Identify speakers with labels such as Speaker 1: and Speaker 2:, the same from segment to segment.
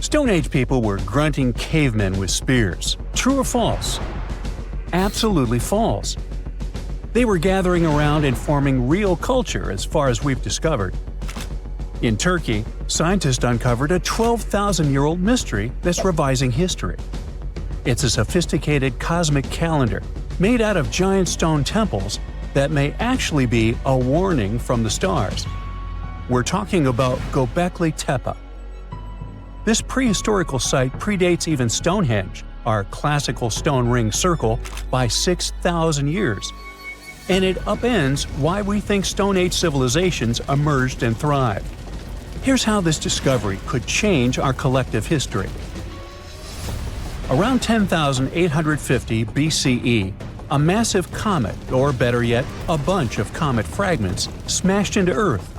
Speaker 1: Stone Age people were grunting cavemen with spears. True or false? Absolutely false. They were gathering around and forming real culture as far as we've discovered. In Turkey, scientists uncovered a 12,000-year-old mystery that's revising history. It's a sophisticated cosmic calendar made out of giant stone temples that may actually be a warning from the stars. We're talking about Gobekli Tepe. This prehistorical site predates even Stonehenge, our classical stone ring circle, by 6,000 years. And it upends why we think Stone Age civilizations emerged and thrived. Here's how this discovery could change our collective history. Around 10,850 BCE, a massive comet, or better yet, a bunch of comet fragments, smashed into Earth.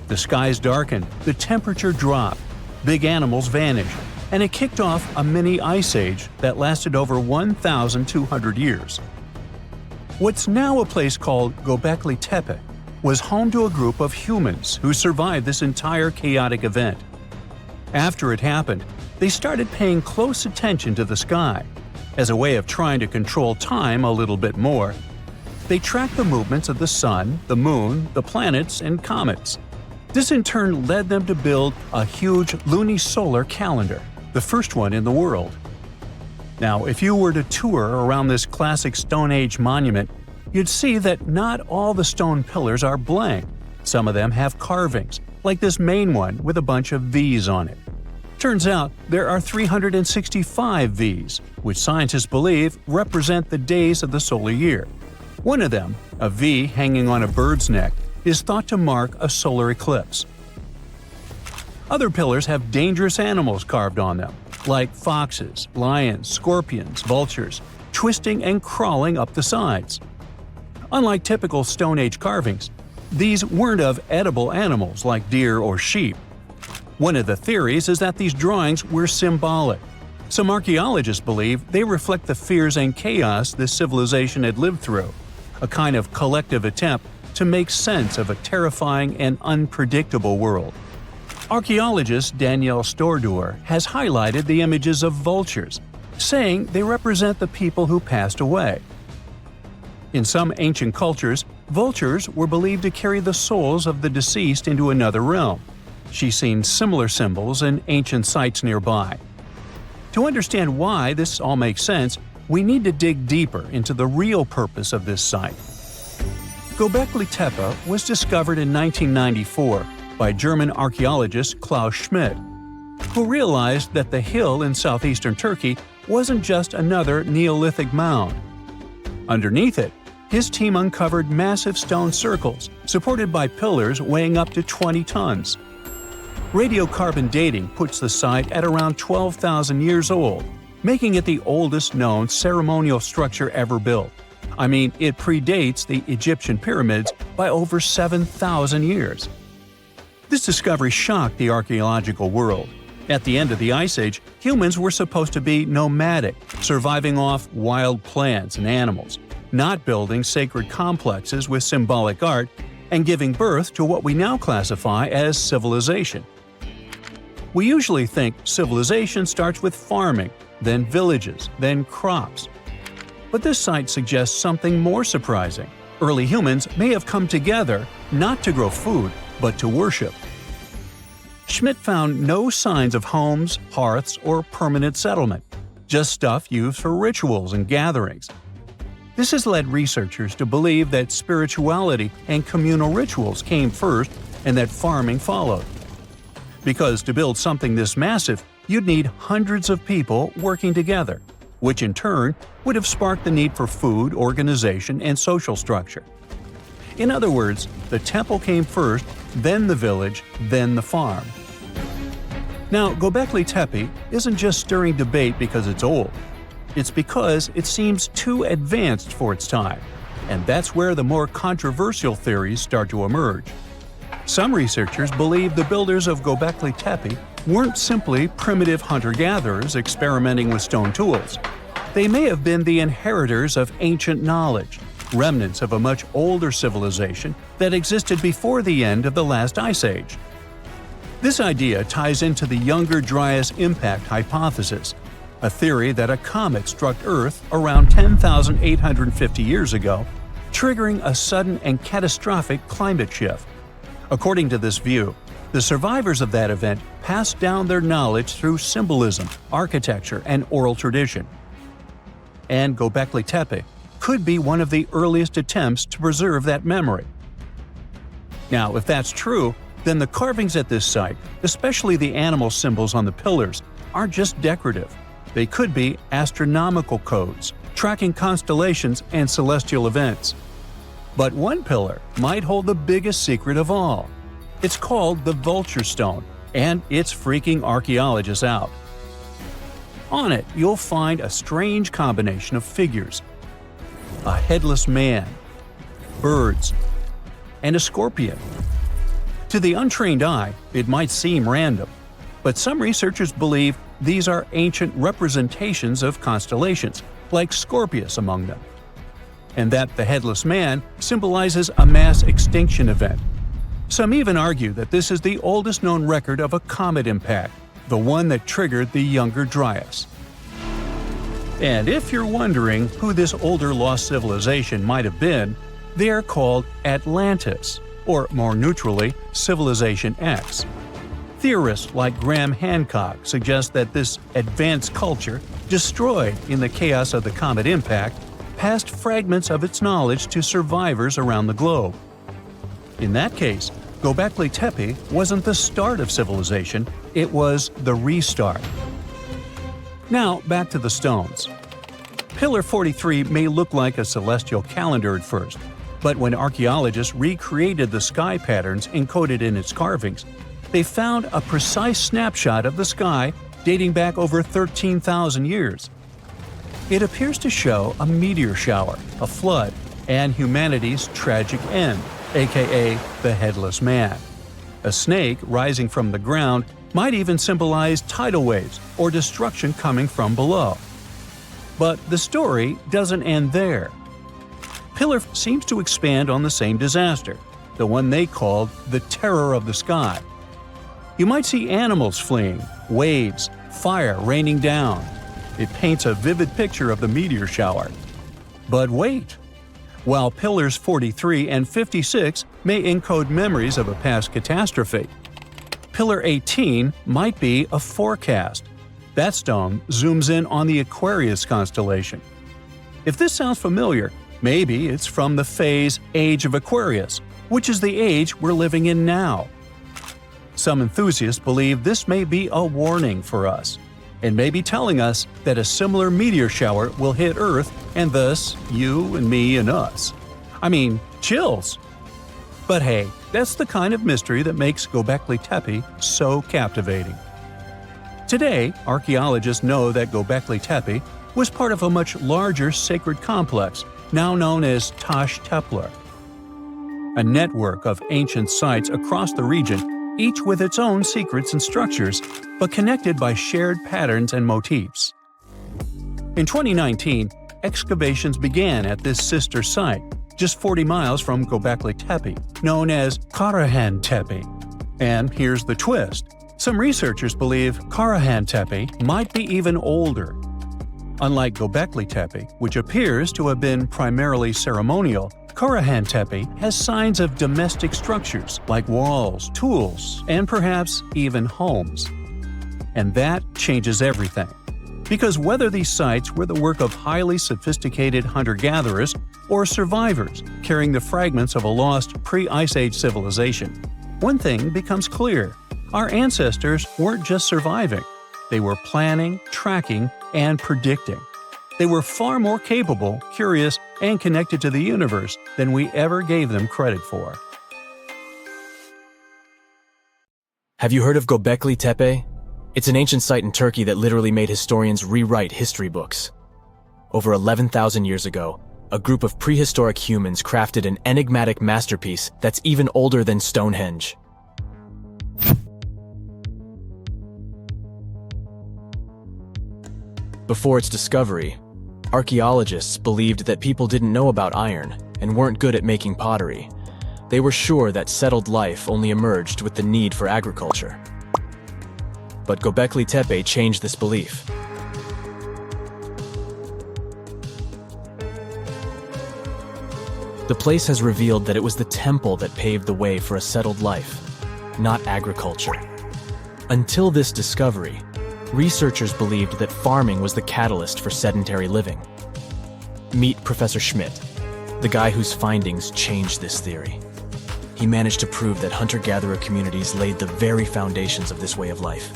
Speaker 1: The skies darkened, the temperature dropped, big animals vanished, and it kicked off a mini ice age that lasted over 1,200 years. What's now a place called Gobekli Tepe was home to a group of humans who survived this entire chaotic event. After it happened, they started paying close attention to the sky. As a way of trying to control time a little bit more, they tracked the movements of the sun, the moon, the planets, and comets. This in turn led them to build a huge lunisolar calendar, the first one in the world. Now, if you were to tour around this classic Stone Age monument, you'd see that not all the stone pillars are blank. Some of them have carvings, like this main one with a bunch of V's on it. Turns out there are 365 V's, which scientists believe represent the days of the solar year. One of them, a V hanging on a bird's neck, is thought to mark a solar eclipse. Other pillars have dangerous animals carved on them, like foxes, lions, scorpions, vultures, twisting and crawling up the sides. Unlike typical Stone Age carvings, these weren't of edible animals like deer or sheep. One of the theories is that these drawings were symbolic. Some archaeologists believe they reflect the fears and chaos this civilization had lived through, a kind of collective attempt to make sense of a terrifying and unpredictable world. Archaeologist Danielle Stordour has highlighted the images of vultures, saying they represent the people who passed away. In some ancient cultures, vultures were believed to carry the souls of the deceased into another realm. She's seen similar symbols in ancient sites nearby. To understand why this all makes sense, we need to dig deeper into the real purpose of this site. Gobekli Tepe was discovered in 1994 by German archaeologist Klaus Schmidt, who realized that the hill in southeastern Turkey wasn't just another Neolithic mound. Underneath it, his team uncovered massive stone circles supported by pillars weighing up to 20 tons. Radiocarbon dating puts the site at around 12,000 years old, making it the oldest known ceremonial structure ever built. I mean, it predates the Egyptian pyramids by over 7,000 years. This discovery shocked the archaeological world. At the end of the Ice Age, humans were supposed to be nomadic, surviving off wild plants and animals, not building sacred complexes with symbolic art, and giving birth to what we now classify as civilization. We usually think civilization starts with farming, then villages, then crops. But this site suggests something more surprising. Early humans may have come together not to grow food, but to worship. Schmidt found no signs of homes, hearths, or permanent settlement, just stuff used for rituals and gatherings. This has led researchers to believe that spirituality and communal rituals came first and that farming followed. Because to build something this massive, you'd need hundreds of people working together, which in turn would have sparked the need for food, organization, and social structure. In other words, the temple came first, then the village, then the farm. Now, Gobekli Tepe isn't just stirring debate because it's old. It's because it seems too advanced for its time, and that's where the more controversial theories start to emerge. Some researchers believe the builders of Gobekli Tepe weren't simply primitive hunter-gatherers experimenting with stone tools. They may have been the inheritors of ancient knowledge, remnants of a much older civilization that existed before the end of the last ice age. This idea ties into the Younger Dryas impact hypothesis, a theory that a comet struck Earth around 10,850 years ago, triggering a sudden and catastrophic climate shift. According to this view, the survivors of that event passed down their knowledge through symbolism, architecture, and oral tradition. And Gobekli Tepe could be one of the earliest attempts to preserve that memory. Now, if that's true, then the carvings at this site, especially the animal symbols on the pillars, aren't just decorative. They could be astronomical codes, tracking constellations and celestial events. But one pillar might hold the biggest secret of all. It's called the Vulture Stone, and it's freaking archaeologists out. On it, you'll find a strange combination of figures: a headless man, birds, and a scorpion. To the untrained eye, it might seem random, but some researchers believe these are ancient representations of constellations, like Scorpius among them, and that the headless man symbolizes a mass extinction event. Some even argue that this is the oldest known record of a comet impact, the one that triggered the Younger Dryas. And if you're wondering who this older lost civilization might have been, they are called Atlantis, or more neutrally, Civilization X. Theorists like Graham Hancock suggest that this advanced culture, destroyed in the chaos of the comet impact, passed fragments of its knowledge to survivors around the globe. In that case, Gobekli Tepe wasn't the start of civilization, it was the restart. Now, back to the stones. Pillar 43 may look like a celestial calendar at first, but when archaeologists recreated the sky patterns encoded in its carvings, they found a precise snapshot of the sky dating back over 13,000 years. It appears to show a meteor shower, a flood, and humanity's tragic end, aka the Headless Man. A snake rising from the ground might even symbolize tidal waves or destruction coming from below. But the story doesn't end there. Pillar seems to expand on the same disaster, the one they called the Terror of the Sky. You might see animals fleeing, waves, fire raining down. It paints a vivid picture of the meteor shower. But wait! While Pillars 43 and 56 may encode memories of a past catastrophe, Pillar 18 might be a forecast. That stone zooms in on the Aquarius constellation. If this sounds familiar, maybe it's from the phase Age of Aquarius, which is the age we're living in now. Some enthusiasts believe this may be a warning for us, and may be telling us that a similar meteor shower will hit Earth and thus you and me and us. I mean, chills! But hey, that's the kind of mystery that makes Gobekli Tepe so captivating. Today, archaeologists know that Gobekli Tepe was part of a much larger sacred complex, now known as Tash Tepler. A network of ancient sites across the region, each with its own secrets and structures, but connected by shared patterns and motifs. In 2019, excavations began at this sister site, just 40 miles from Gobekli Tepe, known as Karahan Tepe. And here's the twist. Some researchers believe Karahan Tepe might be even older. Unlike Gobekli Tepe, which appears to have been primarily ceremonial, Karahan Tepe has signs of domestic structures like walls, tools, and perhaps even homes. And that changes everything. Because whether these sites were the work of highly sophisticated hunter-gatherers or survivors carrying the fragments of a lost pre-Ice Age civilization, one thing becomes clear. Our ancestors weren't just surviving. They were planning, tracking, and predicting. They were far more capable, curious, and connected to the universe than we ever gave them credit for.
Speaker 2: Have you heard of Gobekli Tepe? It's an ancient site in Turkey that literally made historians rewrite history books. Over 11,000 years ago, a group of prehistoric humans crafted an enigmatic masterpiece that's even older than Stonehenge. Before its discovery, archaeologists believed that people didn't know about iron and weren't good at making pottery. They were sure that settled life only emerged with the need for agriculture. But Gobekli Tepe changed this belief. The place has revealed that it was the temple that paved the way for a settled life, not agriculture. Until this discovery, researchers believed that farming was the catalyst for sedentary living. Meet Professor Schmidt, the guy whose findings changed this theory. He managed to prove that hunter-gatherer communities laid the very foundations of this way of life.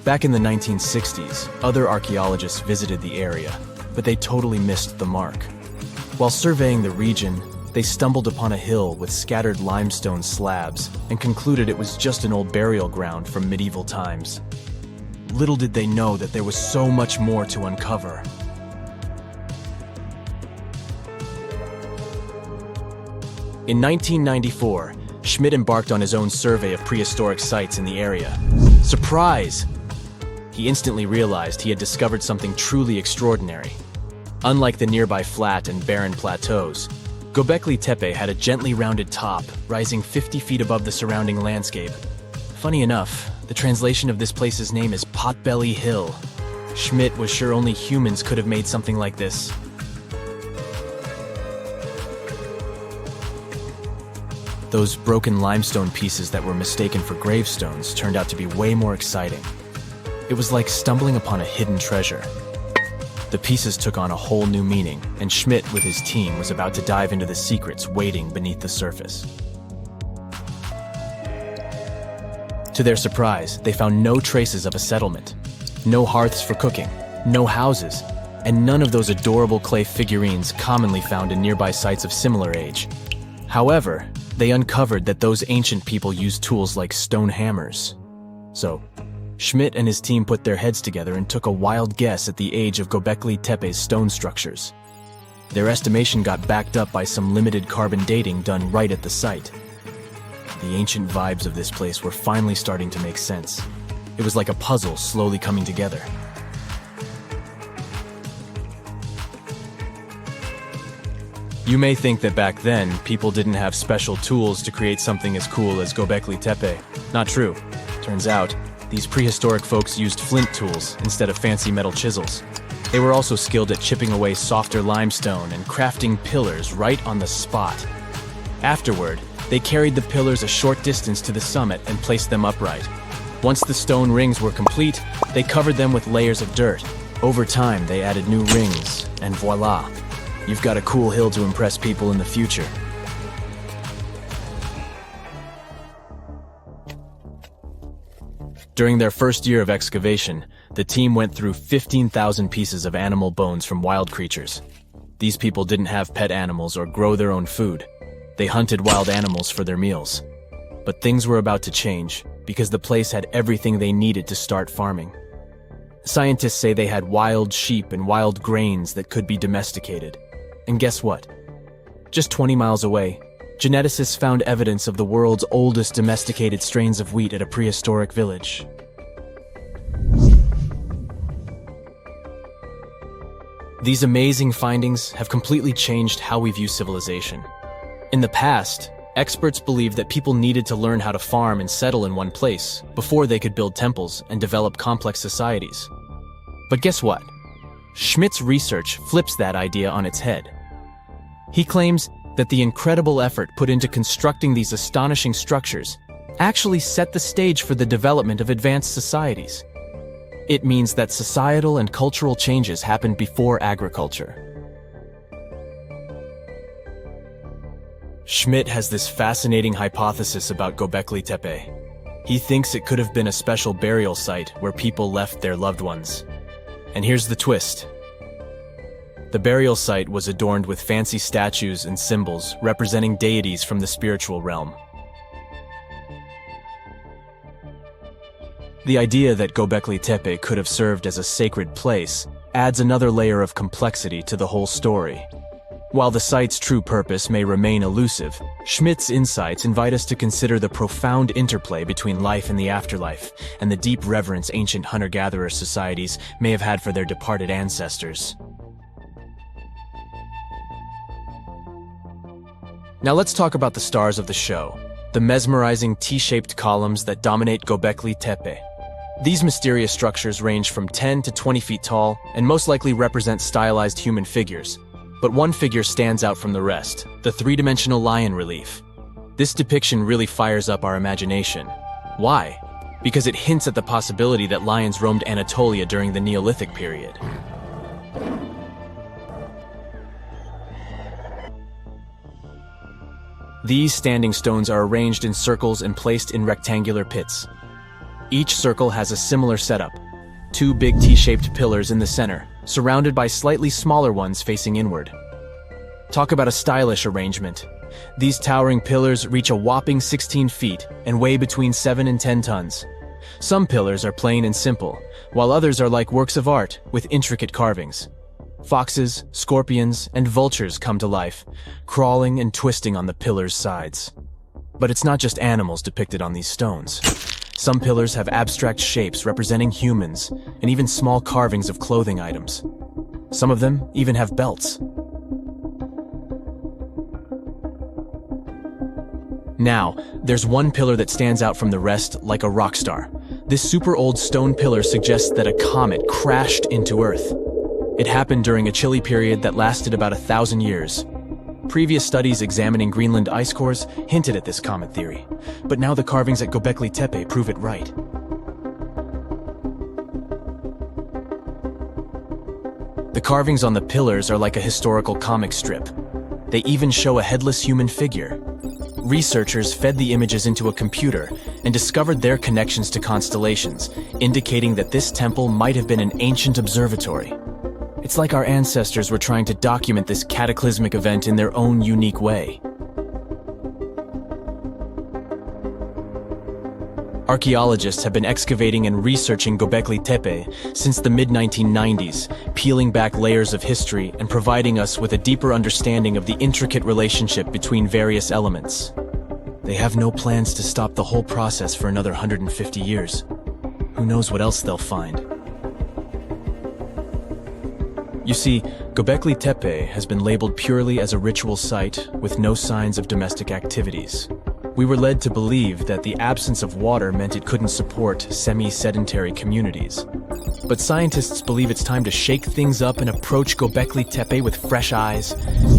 Speaker 2: Back in the 1960s, other archaeologists visited the area, but they totally missed the mark. While surveying the region, they stumbled upon a hill with scattered limestone slabs and concluded it was just an old burial ground from medieval times. Little did they know that there was so much more to uncover. In 1994, Schmidt embarked on his own survey of prehistoric sites in the area. Surprise! He instantly realized he had discovered something truly extraordinary. Unlike the nearby flat and barren plateaus, Gobekli Tepe had a gently rounded top, rising 50 feet above the surrounding landscape. Funny enough, the translation of this place's name is Potbelly Hill. Schmidt was sure only humans could have made something like this. Those broken limestone pieces that were mistaken for gravestones turned out to be way more exciting. It was like stumbling upon a hidden treasure. The pieces took on a whole new meaning, and Schmidt with his team was about to dive into the secrets waiting beneath the surface. To their surprise, they found no traces of a settlement, no hearths for cooking, no houses, and none of those adorable clay figurines commonly found in nearby sites of similar age. However, they uncovered that those ancient people used tools like stone hammers. So, Schmidt and his team put their heads together and took a wild guess at the age of Gobekli Tepe's stone structures. Their estimation got backed up by some limited carbon dating done right at the site. The ancient vibes of this place were finally starting to make sense. It was like a puzzle slowly coming together. You may think that back then, people didn't have special tools to create something as cool as Gobekli Tepe. Not true. Turns out, these prehistoric folks used flint tools instead of fancy metal chisels. They were also skilled at chipping away softer limestone and crafting pillars right on the spot. Afterward, they carried the pillars a short distance to the summit and placed them upright. Once the stone rings were complete, they covered them with layers of dirt. Over time, they added new rings, and voila! You've got a cool hill to impress people in the future. During their first year of excavation, the team went through 15,000 pieces of animal bones from wild creatures. These people didn't have pet animals or grow their own food. They hunted wild animals for their meals. But things were about to change, because the place had everything they needed to start farming. Scientists say they had wild sheep and wild grains that could be domesticated. And guess what? Just 20 miles away, geneticists found evidence of the world's oldest domesticated strains of wheat at a prehistoric village. These amazing findings have completely changed how we view civilization. In the past, experts believed that people needed to learn how to farm and settle in one place before they could build temples and develop complex societies. But guess what? Schmidt's research flips that idea on its head. He claims that the incredible effort put into constructing these astonishing structures actually set the stage for the development of advanced societies. It means that societal and cultural changes happened before agriculture. Schmidt has this fascinating hypothesis about Gobekli Tepe. He thinks it could have been a special burial site where people left their loved ones. And here's the twist. The burial site was adorned with fancy statues and symbols representing deities from the spiritual realm. The idea that Gobekli Tepe could have served as a sacred place adds another layer of complexity to the whole story. While the site's true purpose may remain elusive, Schmidt's insights invite us to consider the profound interplay between life and the afterlife, and the deep reverence ancient hunter-gatherer societies may have had for their departed ancestors. Now let's talk about the stars of the show, the mesmerizing T-shaped columns that dominate Gobekli Tepe. These mysterious structures range from 10 to 20 feet tall and most likely represent stylized human figures. But one figure stands out from the rest, the three-dimensional lion relief. This depiction really fires up our imagination. Why? Because it hints at the possibility that lions roamed Anatolia during the Neolithic period. These standing stones are arranged in circles and placed in rectangular pits. Each circle has a similar setup. Two big T-shaped pillars in the center, surrounded by slightly smaller ones facing inward. Talk about a stylish arrangement. These towering pillars reach a whopping 16 feet and weigh between 7 and 10 tons. Some pillars are plain and simple, while others are like works of art with intricate carvings. Foxes, scorpions, and vultures come to life, crawling and twisting on the pillars' sides. But it's not just animals depicted on these stones. Some pillars have abstract shapes representing humans, and even small carvings of clothing items. Some of them even have belts. Now, there's one pillar that stands out from the rest like a rock star. This super old stone pillar suggests that a comet crashed into Earth. It happened during a chilly period that lasted about 1,000 years. Previous studies examining Greenland ice cores hinted at this comet theory, but now the carvings at Gobekli Tepe prove it right. The carvings on the pillars are like a historical comic strip. They even show a headless human figure. Researchers fed the images into a computer and discovered their connections to constellations, indicating that this temple might have been an ancient observatory. It's like our ancestors were trying to document this cataclysmic event in their own unique way. Archaeologists have been excavating and researching Gobekli Tepe since the mid-1990s, peeling back layers of history and providing us with a deeper understanding of the intricate relationship between various elements. They have no plans to stop the whole process for another 150 years. Who knows what else they'll find? You see, Gobekli Tepe has been labeled purely as a ritual site with no signs of domestic activities. We were led to believe that the absence of water meant it couldn't support semi-sedentary communities. But scientists believe it's time to shake things up and approach Gobekli Tepe with fresh eyes.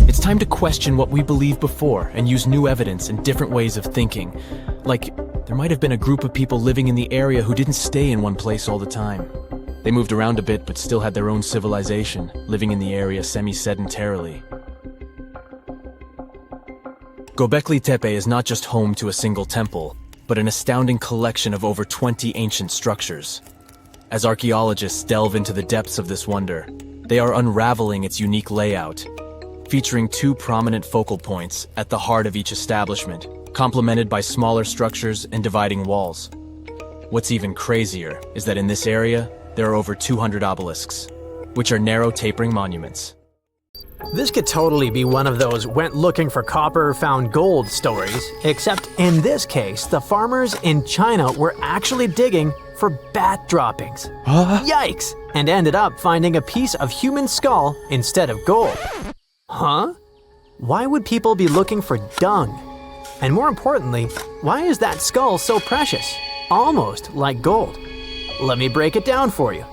Speaker 2: It's time to question what we believed before and use new evidence and different ways of thinking. Like, there might have been a group of people living in the area who didn't stay in one place all the time. They moved around a bit but still had their own civilization, living in the area semi-sedentarily. Gobekli Tepe is not just home to a single temple, but an astounding collection of over 20 ancient structures. As archaeologists delve into the depths of this wonder, they are unraveling its unique layout, featuring two prominent focal points at the heart of each establishment, complemented by smaller structures and dividing walls. What's even crazier is that in this area, there are over 200 obelisks, which are narrow tapering monuments.
Speaker 3: This could totally be one of those went looking for copper, found gold stories, except in this case, the farmers in China were actually digging for bat droppings. Yikes! And ended up finding a piece of human skull instead of gold. Huh? Why would people be looking for dung? And more importantly, why is that skull so precious? Almost like gold. Let me break it down for you.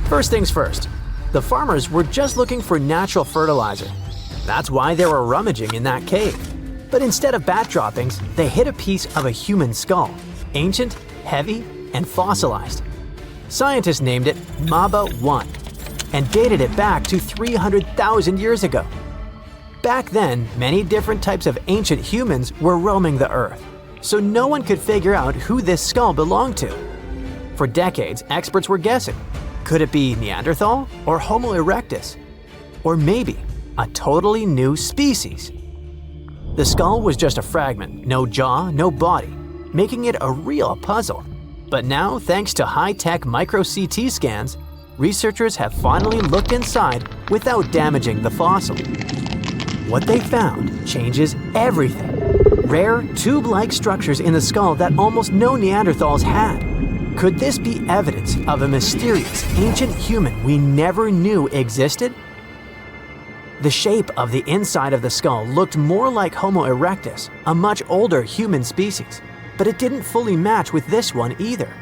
Speaker 3: First things first, the farmers were just looking for natural fertilizer. That's why they were rummaging in that cave. But instead of bat droppings, they hit a piece of a human skull, ancient, heavy, and fossilized. Scientists named it Maba 1 and dated it back to 300,000 years ago. Back then, many different types of ancient humans were roaming the earth, so no one could figure out who this skull belonged to. For decades, experts were guessing. Could it be Neanderthal or Homo erectus? Or maybe a totally new species? The skull was just a fragment, no jaw, no body, making it a real puzzle. But now, thanks to high-tech micro-CT scans, researchers have finally looked inside without damaging the fossil. What they found changes everything. Rare, tube-like structures in the skull that almost no Neanderthals had. Could this be evidence of a mysterious ancient human we never knew existed? The shape of the inside of the skull looked more like Homo erectus, a much older human species, but it didn't fully match with this one either.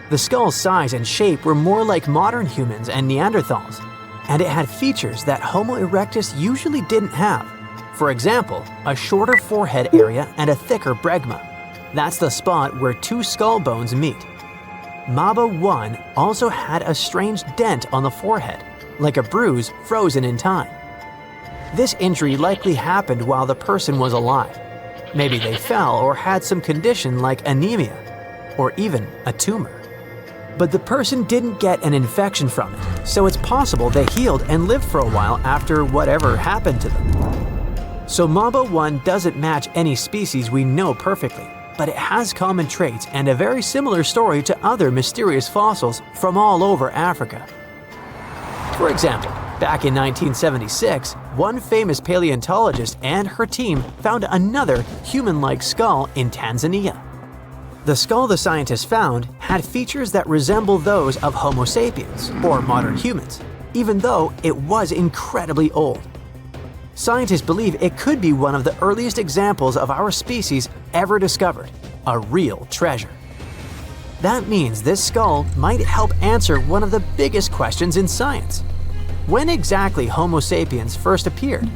Speaker 3: The skull's size and shape were more like modern humans and Neanderthals, and it had features that Homo erectus usually didn't have. For example, a shorter forehead area and a thicker bregma. That's the spot where two skull bones meet. Maba 1 also had a strange dent on the forehead, like a bruise frozen in time. This injury likely happened while the person was alive. Maybe they fell or had some condition like anemia, or even a tumor. But the person didn't get an infection from it, so it's possible they healed and lived for a while after whatever happened to them. So Maba 1 doesn't match any species we know perfectly, but it has common traits and a very similar story to other mysterious fossils from all over Africa. For example, back in 1976, one famous paleontologist and her team found another human-like skull in Tanzania. The skull the scientists found had features that resemble those of Homo sapiens, or modern humans, even though it was incredibly old. Scientists believe it could be one of the earliest examples of our species ever discovered, a real treasure. That means this skull might help answer one of the biggest questions in science. When exactly Homo sapiens first appeared?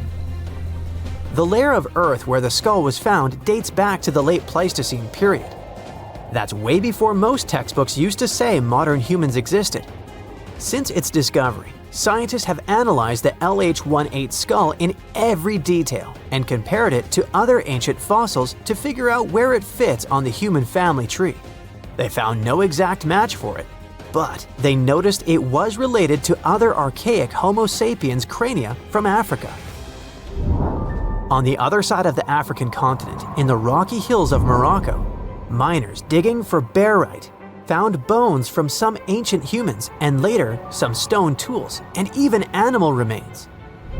Speaker 3: The layer of Earth where the skull was found dates back to the late Pleistocene period. That's way before most textbooks used to say modern humans existed. Since its discovery, scientists have analyzed the LH18 skull in every detail and compared it to other ancient fossils to figure out where it fits on the human family tree. They found no exact match for it, but they noticed it was related to other archaic Homo sapiens crania from Africa. On the other side of the African continent, in the rocky hills of Morocco, miners digging for barite found bones from some ancient humans and later some stone tools and even animal remains.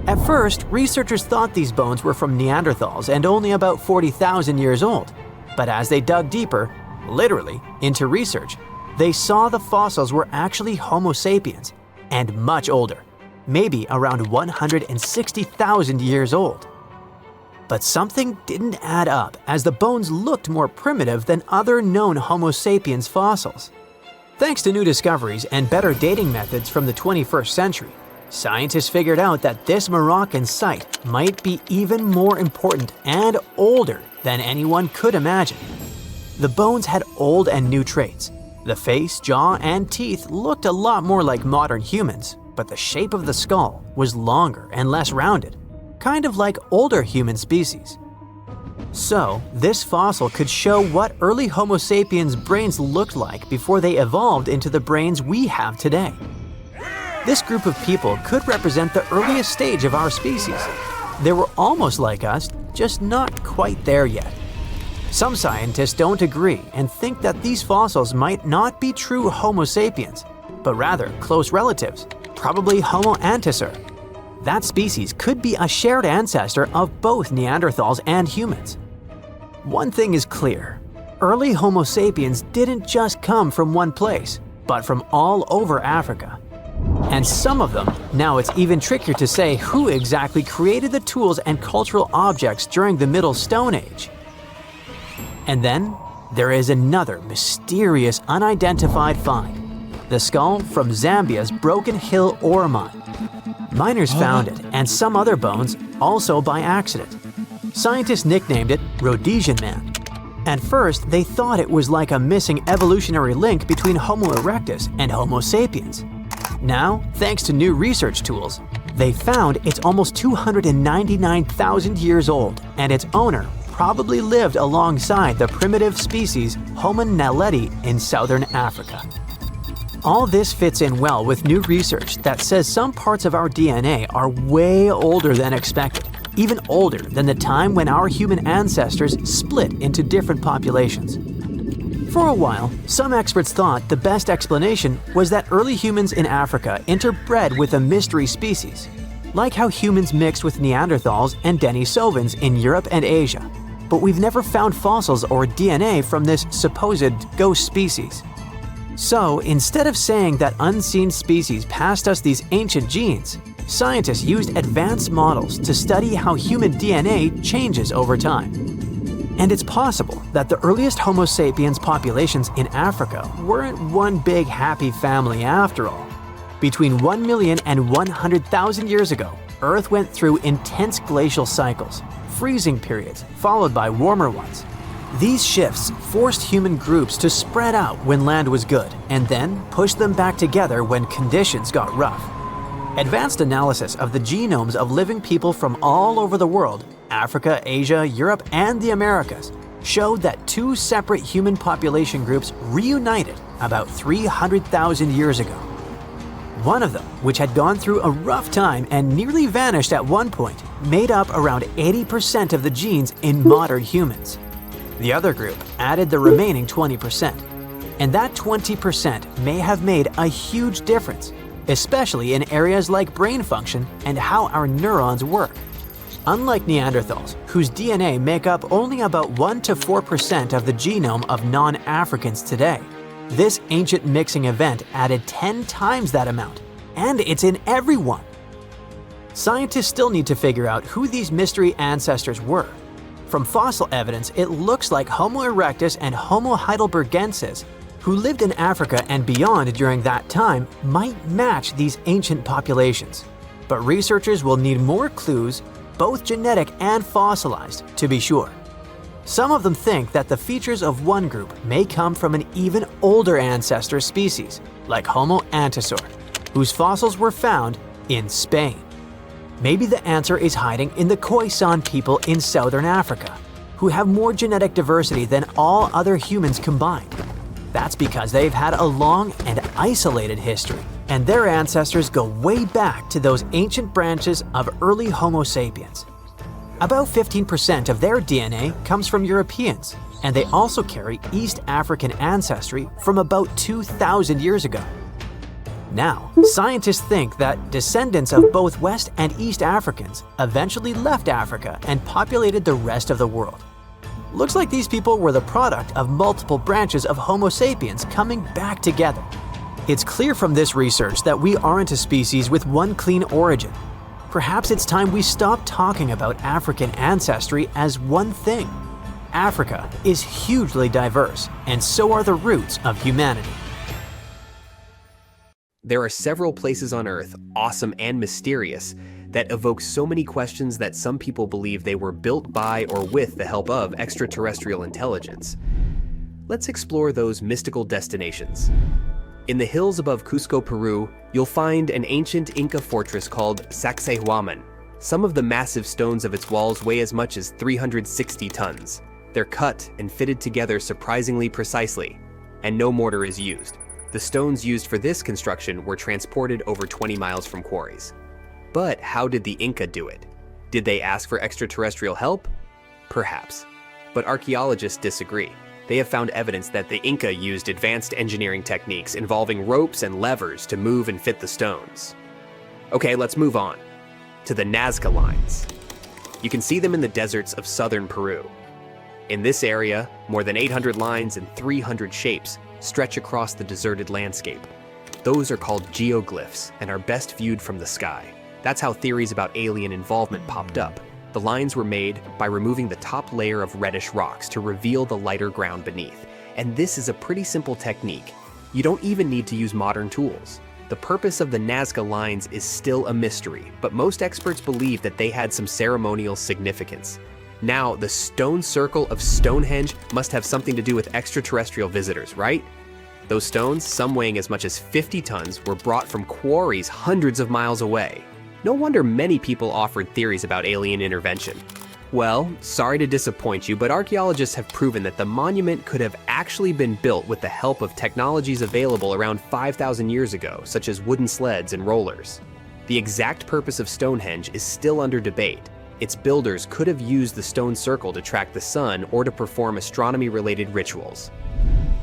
Speaker 3: At first, researchers thought these bones were from Neanderthals and only about 40,000 years old. But as they dug deeper, literally, into research, they saw the fossils were actually Homo sapiens and much older, maybe around 160,000 years old. But something didn't add up as the bones looked more primitive than other known Homo sapiens fossils. Thanks to new discoveries and better dating methods from the 21st century, scientists figured out that this Moroccan site might be even more important and older than anyone could imagine. The bones had old and new traits. The face, jaw, and teeth looked a lot more like modern humans, but the shape of the skull was longer and less rounded, kind of like older human species. So, this fossil could show what early Homo sapiens brains looked like before they evolved into the brains we have today. This group of people could represent the earliest stage of our species. They were almost like us, just not quite there yet. Some scientists don't agree and think that these fossils might not be true Homo sapiens, but rather close relatives, probably Homo anticer. That species could be a shared ancestor of both Neanderthals and humans. One thing is clear: early Homo sapiens didn't just come from one place, but from all over Africa. And some of them, now it's even trickier to say who exactly created the tools and cultural objects during the Middle Stone Age. And then, there is another mysterious unidentified find: the skull from Zambia's Broken Hill ore mine. Miners found it, and some other bones, also by accident. Scientists nicknamed it Rhodesian Man. At first, they thought it was like a missing evolutionary link between Homo erectus and Homo sapiens. Now, thanks to new research tools, they found it's almost 299,000 years old, and its owner probably lived alongside the primitive species Homo naledi in southern Africa. All this fits in well with new research that says some parts of our DNA are way older than expected, even older than the time when our human ancestors split into different populations. For a while, some experts thought the best explanation was that early humans in Africa interbred with a mystery species, like how humans mixed with Neanderthals and Denisovans in Europe and Asia. But we've never found fossils or DNA from this supposed ghost species. So, instead of saying that unseen species passed us these ancient genes, scientists used advanced models to study how human DNA changes over time. And it's possible that the earliest Homo sapiens populations in Africa weren't one big happy family after all. Between 1 million and 100,000 years ago, Earth went through intense glacial cycles, freezing periods followed by warmer ones. These shifts forced human groups to spread out when land was good and then pushed them back together when conditions got rough. Advanced analysis of the genomes of living people from all over the world, Africa, Asia, Europe, and the Americas, showed that two separate human population groups reunited about 300,000 years ago. One of them, which had gone through a rough time and nearly vanished at one point, made up around 80% of the genes in modern humans. The other group added the remaining 20%, and that 20% may have made a huge difference, especially in areas like brain function and how our neurons work. Unlike Neanderthals, whose DNA make up only about 1 to 4% of the genome of non-Africans today, this ancient mixing event added 10 times that amount, and it's in everyone. Scientists still need to figure out who these mystery ancestors were. From fossil evidence, it looks like Homo erectus and Homo heidelbergensis, who lived in Africa and beyond during that time, might match these ancient populations. But researchers will need more clues, both genetic and fossilized, to be sure. Some of them think that the features of one group may come from an even older ancestor species, like Homo antecessor, whose fossils were found in Spain. Maybe the answer is hiding in the Khoisan people in southern Africa, who have more genetic diversity than all other humans combined. That's because they've had a long and isolated history, and their ancestors go way back to those ancient branches of early Homo sapiens. About 15% of their DNA comes from Europeans, and they also carry East African ancestry from about 2,000 years ago. Now, scientists think that descendants of both West and East Africans eventually left Africa and populated the rest of the world. Looks like these people were the product of multiple branches of Homo sapiens coming back together. It's clear from this research that we aren't a species with one clean origin. Perhaps it's time we stop talking about African ancestry as one thing. Africa is hugely diverse, and so are the roots of humanity.
Speaker 4: There are several places on Earth, awesome and mysterious, that evoke so many questions that some people believe they were built by or with the help of extraterrestrial intelligence. Let's explore those mystical destinations. In the hills above Cusco, Peru, you'll find an ancient Inca fortress called Sacsayhuaman. Some of the massive stones of its walls weigh as much as 360 tons. They're cut and fitted together surprisingly precisely, and no mortar is used. The stones used for this construction were transported over 20 miles from quarries. But how did the Inca do it? Did they ask for extraterrestrial help? Perhaps. But archaeologists disagree. They have found evidence that the Inca used advanced engineering techniques involving ropes and levers to move and fit the stones. Okay, let's move on to the Nazca lines. You can see them in the deserts of southern Peru. In this area, more than 800 lines and 300 shapes stretch across the deserted landscape. Those are called geoglyphs and are best viewed from the sky. That's how theories about alien involvement popped up. The lines were made by removing the top layer of reddish rocks to reveal the lighter ground beneath. And this is a pretty simple technique. You don't even need to use modern tools. The purpose of the Nazca lines is still a mystery, but most experts believe that they had some ceremonial significance. Now, the stone circle of Stonehenge must have something to do with extraterrestrial visitors, right? Those stones, some weighing as much as 50 tons, were brought from quarries hundreds of miles away. No wonder many people offered theories about alien intervention. Well, sorry to disappoint you, but archaeologists have proven that the monument could have actually been built with the help of technologies available around 5,000 years ago, such as wooden sleds and rollers. The exact purpose of Stonehenge is still under debate. Its builders could have used the stone circle to track the sun or to perform astronomy-related rituals.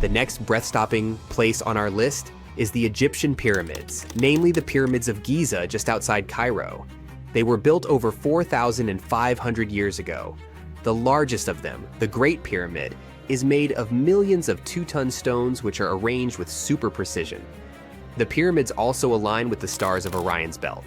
Speaker 4: The next breath-stopping place on our list is the Egyptian pyramids, namely the pyramids of Giza just outside Cairo. They were built over 4,500 years ago. The largest of them, the Great Pyramid, is made of millions of 2-ton stones which are arranged with super precision. The pyramids also align with the stars of Orion's belt.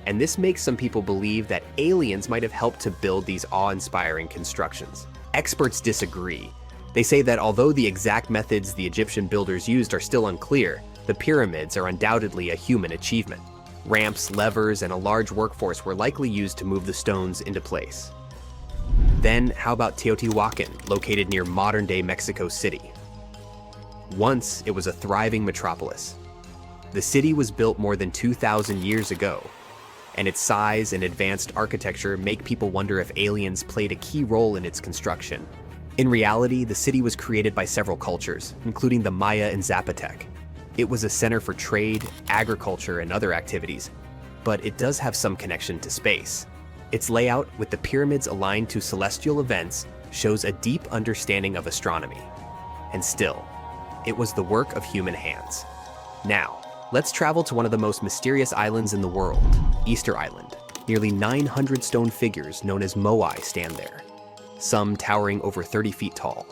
Speaker 4: And this makes some people believe that aliens might have helped to build these awe-inspiring constructions. Experts disagree. They say that although the exact methods the Egyptian builders used are still unclear, the pyramids are undoubtedly a human achievement. Ramps, levers, and a large workforce were likely used to move the stones into place. Then, how about Teotihuacan, located near modern-day Mexico City? Once, it was a thriving metropolis. The city was built more than 2,000 years ago, and its size and advanced architecture make people wonder if aliens played a key role in its construction. In reality, the city was created by several cultures, including the Maya and Zapotec. It was a center for trade, agriculture, and other activities, but it does have some connection to space. Its layout, with the pyramids aligned to celestial events, shows a deep understanding of astronomy. And still, it was the work of human hands. Now, let's travel to one of the most mysterious islands in the world, Easter Island. Nearly 900 stone figures known as moai stand there, some towering over 30 feet tall.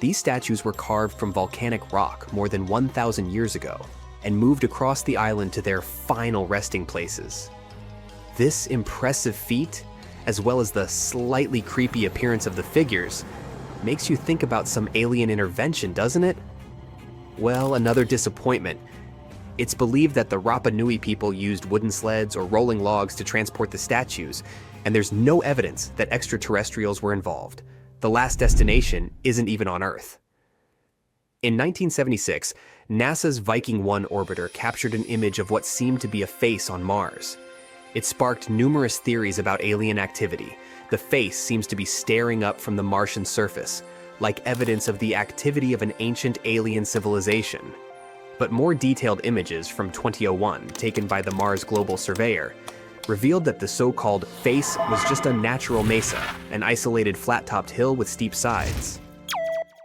Speaker 4: These statues were carved from volcanic rock more than 1,000 years ago and moved across the island to their final resting places. This impressive feat, as well as the slightly creepy appearance of the figures, makes you think about some alien intervention, doesn't it? Well, another disappointment. It's believed that the Rapa Nui people used wooden sleds or rolling logs to transport the statues, and there's no evidence that extraterrestrials were involved. The last destination isn't even on Earth. In 1976, NASA's Viking 1 orbiter captured an image of what seemed to be a face on Mars. It sparked numerous theories about alien activity. The face seems to be staring up from the Martian surface, like evidence of the activity of an ancient alien civilization. But more detailed images from 2001, taken by the Mars Global Surveyor, revealed that the so-called face was just a natural mesa, an isolated flat-topped hill with steep sides.